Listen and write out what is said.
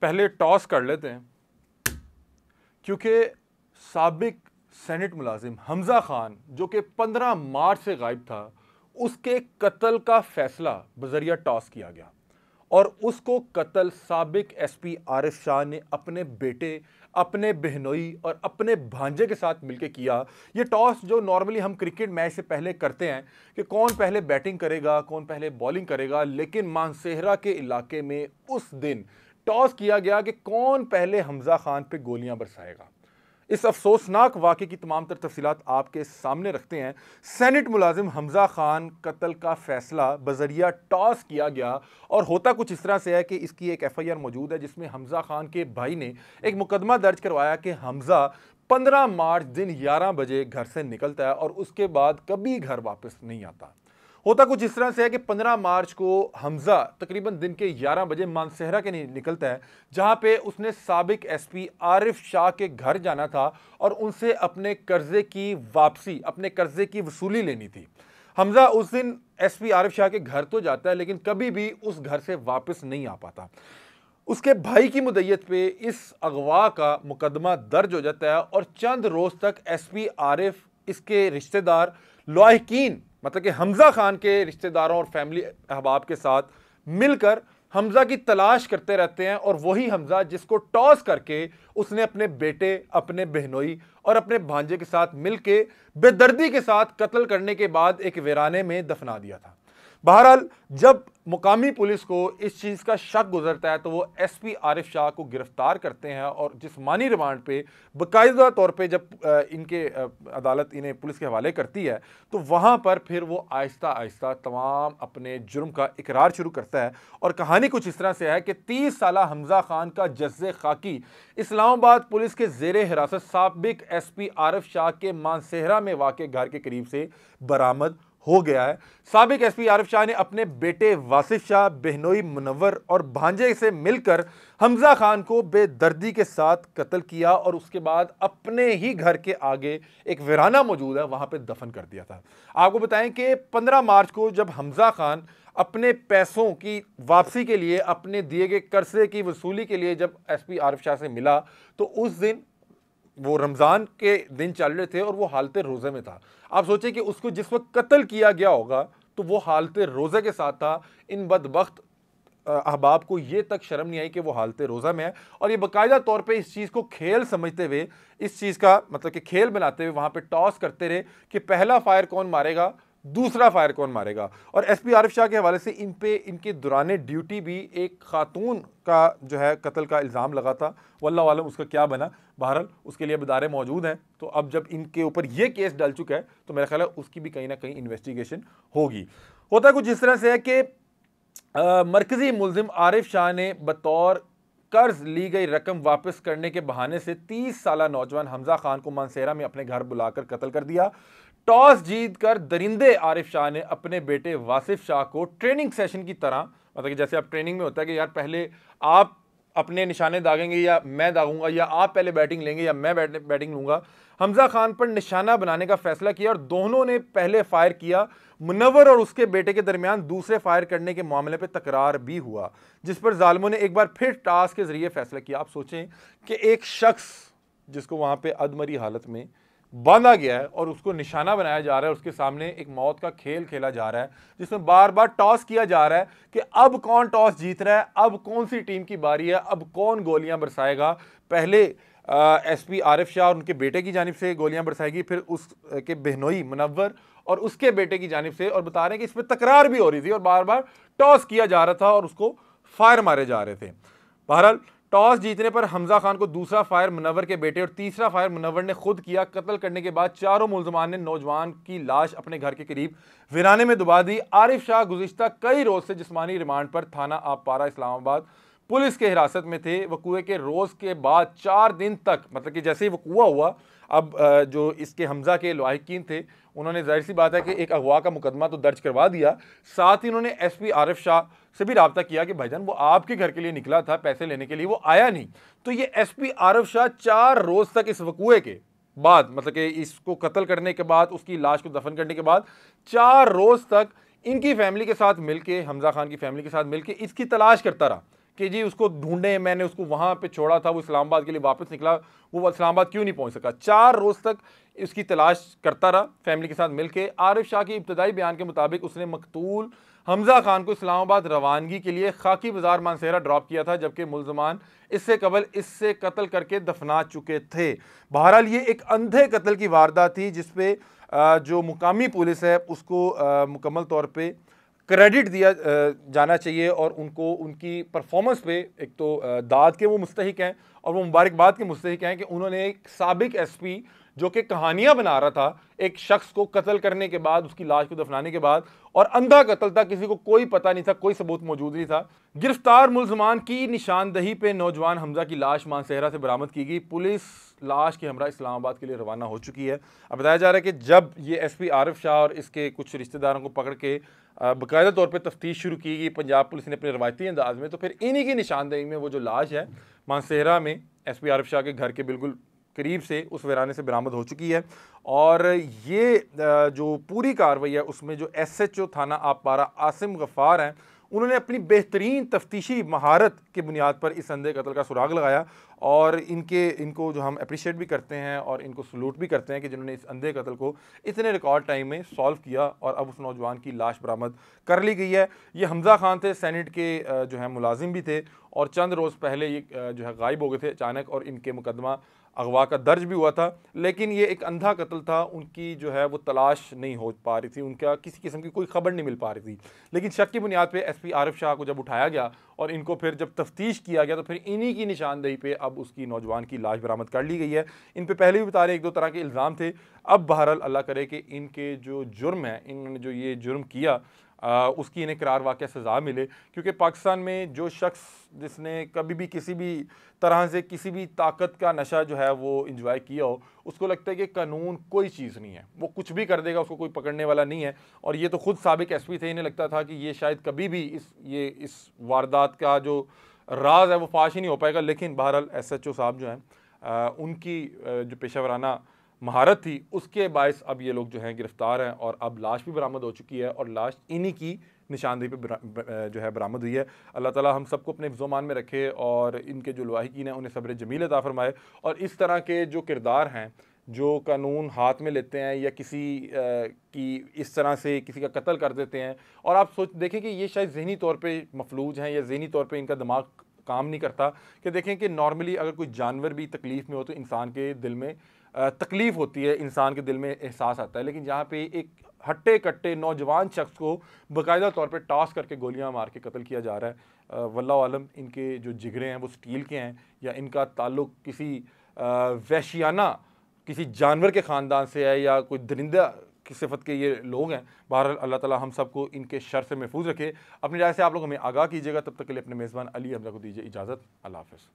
पहले टॉस कर लेते हैं, क्योंकि साबिक सेनेट मुलाजिम हमजा खान जो कि 15 मार्च से गायब था, उसके कत्ल का फैसला बजरिया टॉस किया गया और उसको कत्ल साबिक एसपी आरिफ शाह ने अपने बेटे, अपने बहनोई और अपने भांजे के साथ मिलकर किया। ये टॉस जो नॉर्मली हम क्रिकेट मैच से पहले करते हैं कि कौन पहले बैटिंग करेगा, कौन पहले बॉलिंग करेगा, लेकिन मानसेहरा के इलाके में उस दिन टॉस किया गया कि कौन पहले हमजा खान पे गोलियां बरसाएगा। इस अफसोसनाक वाक़े की तमाम तर तफसीलात आपके सामने रखते हैं। सेनेट मुलाजिम हमजा खान कत्ल का फैसला बजरिया टॉस किया गया और होता कुछ इस तरह से है कि इसकी एक FIR मौजूद है जिसमें हमजा खान के भाई ने एक मुकदमा दर्ज करवाया कि हमजा 15 मार्च दिन 11 बजे घर से निकलता है और उसके बाद कभी घर वापस नहीं आता। होता कुछ इस तरह से है कि 15 मार्च को हमजा तकरीबन दिन के 11 बजे मानसेहरा के निकलता है, जहां पे उसने साबिक एसपी आरिफ शाह के घर जाना था और उनसे अपने कर्जे की वापसी, अपने कर्जे की वसूली लेनी थी। हमजा उस दिन एसपी आरिफ शाह के घर तो जाता है लेकिन कभी भी उस घर से वापस नहीं आ पाता। उसके भाई की मुद्दत पे इस अगवा का मुकदमा दर्ज हो जाता है और चंद रोज तक एसपी आरिफ, इसके रिश्तेदार, लाहिकीन मतलब कि हमजा खान के रिश्तेदारों और फैमिली अहबाब के साथ मिलकर हमजा की तलाश करते रहते हैं और वही हमजा जिसको टॉस करके उसने अपने बेटे, अपने बहनोई और अपने भांजे के साथ मिलके बेदर्दी के साथ कत्ल करने के बाद एक वीराने में दफना दिया था। बहरहाल जब मुकामी पुलिस को इस चीज़ का शक गुजरता है तो वो एसपी आरिफ शाह को गिरफ्तार करते हैं और जिस्मानी रिमांड पे बाकायदा तौर पे जब इनके अदालत इन्हें पुलिस के हवाले करती है तो वहाँ पर फिर वो आहिस्ता आहिस्ता तमाम अपने जुर्म का इकरार शुरू करता है। और कहानी कुछ इस तरह से है कि 30 साला हमजा खान का जज्जे खाकी इस्लामाबाद पुलिस के ज़ेरे हिरासत साबिक एसपी आरिफ शाह के मानसेहरा में वाक़ घर के करीब से बरामद हो गया है। साबिक एसपी आरिफ शाह ने अपने बेटे वासिफ शाह, बहनोई मुनव्वर और भांजे से मिलकर हमजा खान को बेदर्दी के साथ कत्ल किया और उसके बाद अपने ही घर के आगे एक वीराना मौजूद है वहां पे दफन कर दिया था। आपको बताएं कि 15 मार्च को जब हमजा खान अपने पैसों की वापसी के लिए, अपने दिए गए कर्जे की वसूली के लिए जब एसपी आरिफ शाह से मिला तो उस दिन वो रमज़ान के दिन चल रहे थे और वो हालते रोज़े में था। आप सोचें कि उसको जिस वक्त कत्ल किया गया होगा तो वो हालते रोज़े के साथ था। इन बदबख्त अहबाब को ये तक शर्म नहीं आई कि वो हालते रोज़ा में है और ये बाकायदा तौर पे इस चीज़ को खेल समझते हुए, इस चीज़ का मतलब कि खेल बनाते हुए वहाँ पे टॉस करते रहे कि पहला फायर कौन मारेगा, दूसरा फायर कौन मारेगा। और एसपी आरिफ शाह के हवाले से इन पे इनके दौरान ड्यूटी भी एक खातून का जो है कत्ल का इल्ज़ाम लगा था। वल्लाहु आलम उसका क्या बना। बहरहाल उसके लिए अदारे मौजूद हैं तो अब जब इनके ऊपर ये केस डल चुका है तो मेरा ख्याल है उसकी भी कहीं ना कहीं इन्वेस्टिगेशन होगी। होता कुछ इस तरह से है कि मरकजी मुल्जिम आरिफ शाह ने बतौर कर्ज ली गई रकम वापस करने के बहाने से 30 साला नौजवान हमजा खान को मानसेहरा में अपने घर बुलाकर कत्ल कर दिया। टॉस जीतकर दरिंदे आरिफ शाह ने अपने बेटे वासिफ शाह को ट्रेनिंग सेशन की तरह, मतलब कि जैसे आप ट्रेनिंग में होता है कि यार पहले आप अपने निशाने दागेंगे या मैं दागूंगा, या आप पहले बैटिंग लेंगे या मैं बैटिंग लूंगा, हमजा खान पर निशाना बनाने का फैसला किया और दोनों ने पहले फायर किया। मुनव्वर और उसके बेटे के दरमियान दूसरे फायर करने के मामले पे तकरार भी हुआ जिस पर जालिमों ने एक बार फिर टास्क के जरिए फैसला किया। आप सोचें कि एक शख्स जिसको वहां पे अधमरी हालत में बांधा गया है और उसको निशाना बनाया जा रहा है, उसके सामने एक मौत का खेल खेला जा रहा है जिसमें बार बार टॉस किया जा रहा है कि अब कौन टॉस जीत रहा है, अब कौन सी टीम की बारी है, अब कौन गोलियां बरसाएगा। पहले एसपी आरिफ शाह और उनके बेटे की जानिब से गोलियां बरसाएगी, फिर उसके बहनोई मुनव्वर और उसके बेटे की जानिब से, और बता रहे हैं कि इसमें तकरार भी हो रही थी और बार बार टॉस किया जा रहा था और उसको फायर मारे जा रहे थे। बहरहाल टॉस जीतने पर हमजा खान को दूसरा फायर मुनव्वर के बेटे और तीसरा फायर मुनव्वर ने खुद किया। कत्ल करने के बाद चारों मुल्जमान ने नौजवान की लाश अपने घर के करीब वीराने में दुबा दी। आरिफ शाह गुज़िश्ता कई रोज से जिस्मानी रिमांड पर थाना आबपारा इस्लामाबाद पुलिस के हिरासत में थे। वकूए के रोज के बाद 4 दिन तक, मतलब कि जैसे ही वकूआ हुआ, अब जो इसके हमजा के लाहिकीन थे उन्होंने जाहिर सी बात है कि एक अगवा का मुकदमा तो दर्ज करवा दिया, साथ ही उन्होंने एसपी आरिफ शाह से भी रब्ता किया कि भाईजान वो आपके घर के लिए निकला था पैसे लेने के लिए, वो आया नहीं। तो ये एसपी आरिफ शाह 4 रोज तक इस वकूए के बाद, मतलब कि इसको कत्ल करने के बाद, उसकी लाश को दफन करने के बाद 4 रोज तक इनकी फैमिली के साथ मिलके, हमजा खान की फैमिली के साथ मिलके इसकी तलाश करता रहा कि जी उसको ढूंढें, मैंने उसको वहाँ पे छोड़ा था, वो इस्लामाबाद के लिए वापस निकला, वो इस्लामाबाद क्यों नहीं पहुँच सका। 4 रोज़ तक इसकी तलाश करता रहा फैमिली के साथ मिलकर। आरिफ शाह की इब्तदाई बयान के मुताबिक उसने मकतूल हमजा खान को इस्लामाबाद रवानगी के लिए खाकी बाजार मानसेरा ड्रॉप किया था, जबकि मुल्जमान इससे कबल इससे कत्ल करके दफना चुके थे। बहरहाल ये एक अंधे कत्ल की वारदात थी जिसपे जो मुकामी पुलिस है उसको मुकम्मल तौर पे क्रेडिट दिया जाना चाहिए और उनको उनकी परफॉर्मेंस पे एक तो दाद के वो मुस्तहिक हैं और वो मुबारकबाद के मुस्तहिक हैं कि उन्होंने एक साबिक एसपी जो कि कहानियां बना रहा था एक शख्स को कत्ल करने के बाद, उसकी लाश को दफनाने के बाद, और अंधा कत्ल था, किसी को कोई पता नहीं था, कोई सबूत मौजूद नहीं था। गिरफ्तार मुल्जमान की निशानदही पे नौजवान हमजा की लाश मानसेहरा से बरामद की गई। पुलिस लाश के हमरा इस्लामाबाद के लिए रवाना हो चुकी है। अब बताया जा रहा है कि जब ये एसपी आरिफ शाह और इसके कुछ रिश्तेदारों को पकड़ के बाकायदा तौर पर तफ्तीश शुरू की गई पंजाब पुलिस ने अपने रवायती अंदाज में, तो फिर इन्हीं की निशानदही में वो जो लाश है मानसेहरा में एसपी आरिफ शाह के घर के बिल्कुल करीब से उस वीराने से बरामद हो चुकी है। और ये जो पूरी कार्रवाई है उसमें जो एसएचओ थाना आपारा आसिम गफ्फार हैं, उन्होंने अपनी बेहतरीन तफ्तीशी महारत की बुनियाद पर इस अंधे कत्ल का सुराग लगाया और इनको जो हम अप्रिशिएट भी करते हैं और इनको सलूट भी करते हैं कि जिन्होंने इस अंधे कत्ल को इतने रिकॉर्ड टाइम में सॉल्व किया और अब उस नौजवान की लाश बरामद कर ली गई है। ये हमजा खान थे, सेनेट के जो है मुलाजिम भी थे और चंद रोज़ पहले ये जो है गायब हो गए थे अचानक और इनके मुकदमा अगवा का दर्ज भी हुआ था, लेकिन ये एक अंधा कत्ल था, उनकी जो है वो तलाश नहीं हो पा रही थी, उनका किसी किस्म की कोई खबर नहीं मिल पा रही थी। लेकिन शक की बुनियाद पे एसपी आरिफ शाह को जब उठाया गया और इनको फिर जब तफ्तीश किया गया तो फिर इन्हीं की निशानदेही पे अब उसकी नौजवान की लाश बरामद कर ली गई है। इन पे पहले भी बता रहे 1-2 तरह के इल्ज़ाम थे। अब बहरहाल अल्लाह करे कि इनके जो जुर्म है, इन्होंने जो ये जुर्म किया उसकी इन्हें करार वाक़या सज़ा मिले, क्योंकि पाकिस्तान में जो शख्स जिसने कभी भी किसी भी तरह से किसी भी ताकत का नशा जो है वो इंजॉय किया हो, उसको लगता है कि कानून कोई चीज़ नहीं है, वो कुछ भी कर देगा, उसको कोई पकड़ने वाला नहीं है। और ये तो खुद साबिक एसपी थे, इन्हें लगता था कि ये शायद कभी भी इस वारदात का जो राज है वो फाश ही नहीं हो पाएगा। लेकिन बहरहाल एसएचओ साहब जो हैं उनकी जो पेशा महारत थी उसके बायस अब ये लोग जो हैं गिरफ्तार हैं और अब लाश भी बरामद हो चुकी है और लाश इन्हीं की निशानदेही पे जो है बरामद हुई है। अल्लाह ताला हम सबको अपने हिफ्ज़-ओ-मान में रखे और इनके जो लवाहिकीन हैं उन्हें सब्र जमील अता फरमाए। और इस तरह के जो किरदार हैं जो कानून हाथ में लेते हैं या किसी की इस तरह से किसी का कत्ल कर देते हैं, और आप सोच देखें कि ये शायद ज़हनी तौर पर मफलूज हैं या ज़हनी तौर पर इनका दिमाग काम नहीं करता, कि देखें कि नॉर्मली अगर कोई जानवर भी तकलीफ़ में हो तो इंसान के दिल में तकलीफ़ होती है, इंसान के दिल में एहसास आता है। लेकिन यहाँ पे एक हट्टे कट्टे नौजवान शख्स को बाकायदा तौर पे टॉस करके गोलियां मार के कत्ल किया जा रहा है। वल्लाहु आलम इनके जो जिगरे हैं वो स्टील के हैं या इनका ताल्लुक़ किसी वहशियाना किसी जानवर के ख़ानदान से है या कोई दरिंदा की सिफत के ये लोग हैं। बहरहाल अल्लाह ताला हम सबको इनके शर से महफूज रखे। अपनी राय से आप लोग हमें आगाह कीजिएगा। तब तक के लिए अपने मेज़बान अली हमजा को दीजिए इजाज़त। अल्लाह हाफ़िज़।